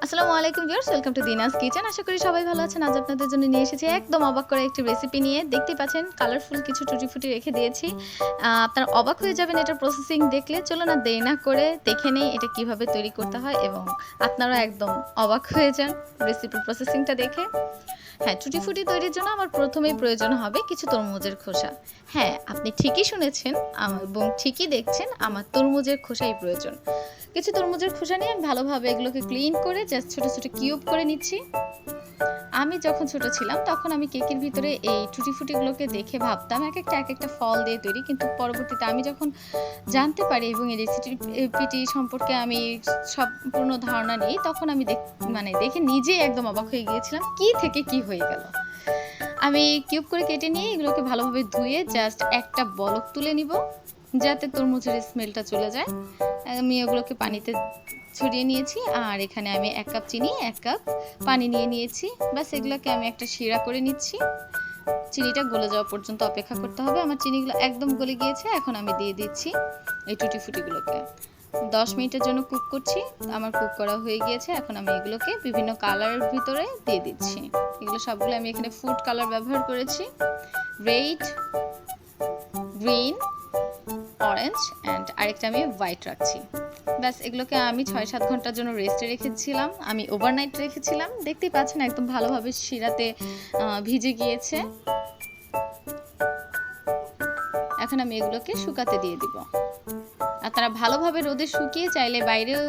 আসসালামু আলাইকুম viewers, welcome to দিনাস kitchen. আশা করি সবাই ভালো আছেন। আজ আপনাদের জন্য নিয়ে এসেছি একদম অবাক করা একটি রেসিপি নিয়ে। দেখতেই পাচ্ছেন কালারফুল কিছু টুটি ফুটি রেখে দিয়েছি। আপনারা অবাক হয়ে যাবেন এটা প্রসেসিং দেখলে। চলো না দেরি না করে দেখে নেই এটা কিভাবে তৈরি করতে হয় এবং আপনারা একদম অবাক হয়ে যান রেসিপির প্রসেসিংটা দেখে। হ্যাঁ, টুটি ফুটি তৈরির জন্য আমার প্রথমেই প্রয়োজন হবে কিছু তরমুজের খোসা। হ্যাঁ, আপনি ঠিকই শুনেছেন এবং ঠিকই দেখছেন, আমার তরমুজের খোসাই প্রয়োজন। কিছু তরমুজের খোসা নিয়ে আমি ভালোভাবে এগুলোকে ক্লিন করে জাস্ট ছোট ছোট কিউব করে নিচ্ছি। আমি যখন ছোট ছিলাম তখন আমি কেকের ভিতরে এই টুটি ফুটিগুলোকে দেখে ভাবতাম এক একটা ফল দিয়ে তৈরি, কিন্তু পরবর্তীতে আমি যখন জানতে পারি এবং এই রেসিপিটি সম্পর্কে আমি সম্পূর্ণ ধারণা নিই, তখন আমি দেখে নিজেই একদম অবাক হয়ে গিয়েছিলাম কি থেকে কি হয়ে গেল। আমি কিউব করে কেটে নিয়ে এগুলোকে ভালোভাবে ধুয়ে জাস্ট একটা বলক তুলে নিব যাতে তরমুজের স্মেলটা চলে যায়। আমি ওগুলোকে পানিতে ছড়িয়ে নিয়েছি আর এখানে আমি 1 কাপ চিনি 1 কাপ পানি নিয়ে নিয়েছি। বাস এগুলোকে আমি একটা শিরা করে নিচ্ছি। চিনিটা গলে যাওয়া পর্যন্ত অপেক্ষা করতে হবে। আমার চিনিগুলো একদম গলে গিয়েছে। এখন আমি দিয়ে দিচ্ছি এই টুটি ফুটিগুলোকে। 10 মিনিটের জন্য কুক করছি। আমার কুক করা হয়ে গিয়েছে। এখন আমি এগুলোকে বিভিন্ন কালারের ভিতরে দিয়ে দিচ্ছি। এগুলো সবগুলো আমি এখানে ফুড কালার ব্যবহার করেছি, রেড, গ্রিন, অরেঞ্জ অ্যান্ড আরেকটা আমি হোয়াইট রাখছি। ব্যাস এগুলোকে আমি 6-7 ঘন্টার জন্য রেস্টে রেখেছিলাম। আমি ওভারনাইট রেখেছিলাম। দেখতেই পাচ্ছেন একদম ভালোভাবে শিরাতে ভিজে গিয়েছে। এখন আমি এগুলোকে শুকাতে দিয়ে দিব। আপনারা ভালোভাবে রোদে শুকিয়ে চাইলে বাইরেও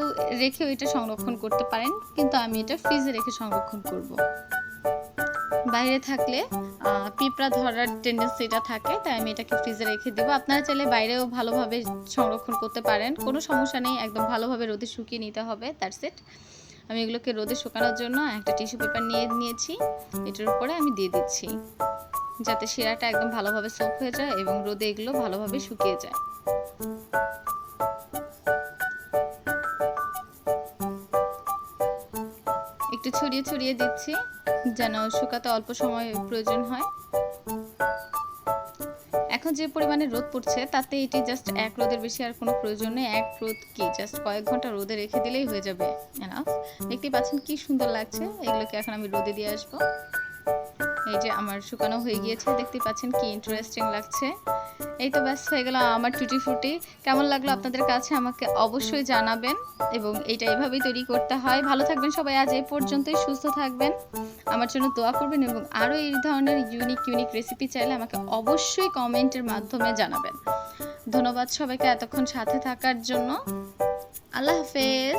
রেখেও এটা সংরক্ষণ করতে পারেন, কিন্তু আমি এটা ফ্রিজে রেখে সংরক্ষণ করব। বাইরে থাকলে পিঁপড়া ধরার টেন্ডেন্সিটা থাকে, তাই আমি এটাকে ফ্রিজে রেখে দেবো। আপনারা চাইলে বাইরেও ভালোভাবে সংরক্ষণ করতে পারেন, কোনো সমস্যা নেই। একদম ভালোভাবে রোদে শুকিয়ে নিতে হবে, দ্যাটস ইট। আমি এগুলোকে রোদে শুকানোর জন্য একটা টিস্যু পেপার নিয়েছি। এটার উপরে আমি দিয়ে দিচ্ছি যাতে শিরাটা একদম ভালোভাবে সোক হয়ে যায় এবং রোদে এগুলো ভালোভাবে শুকিয়ে যায়। একটু ছড়িয়ে ছড়িয়ে দিচ্ছি যেন শুকাতে অল্প সময় প্রয়োজন হয়। এখন যে পরিমাণে রোদ পড়ছে তাতে এটি জাস্ট 1 রোদের বেশি আর কোনো প্রয়োজন নেই। 1 রোদ কি জাস্ট কয়েক ঘন্টা রোদে রেখে দিলেই হয়ে যাবে এনাফ। দেখতে পাচ্ছেন কি সুন্দর লাগছে। এগুলোকে এখন আমি রোদে দিয়ে আসবো। এই যে আমার শুকানো হয়ে গিয়েছে, দেখতে পাচ্ছেন কি ইন্টারেস্টিং লাগছে। এই তো ব্যাস হয়ে গেল আমার টুটি ফুটি। কেমন লাগলো আপনাদের কাছে আমাকে অবশ্যই জানাবেন এবং এটা এভাবেই তৈরি করতে হয়। ভালো থাকবেন সবাই, আজ এই পর্যন্তই। সুস্থ থাকবেন, আমার জন্য দোয়া করবেন এবং আরও এই ধরনের ইউনিক রেসিপি চাইলে আমাকে অবশ্যই কমেন্টের মাধ্যমে জানাবেন। ধন্যবাদ সবাইকে এতক্ষণ সাথে থাকার জন্য। আল্লাহ হাফেজ।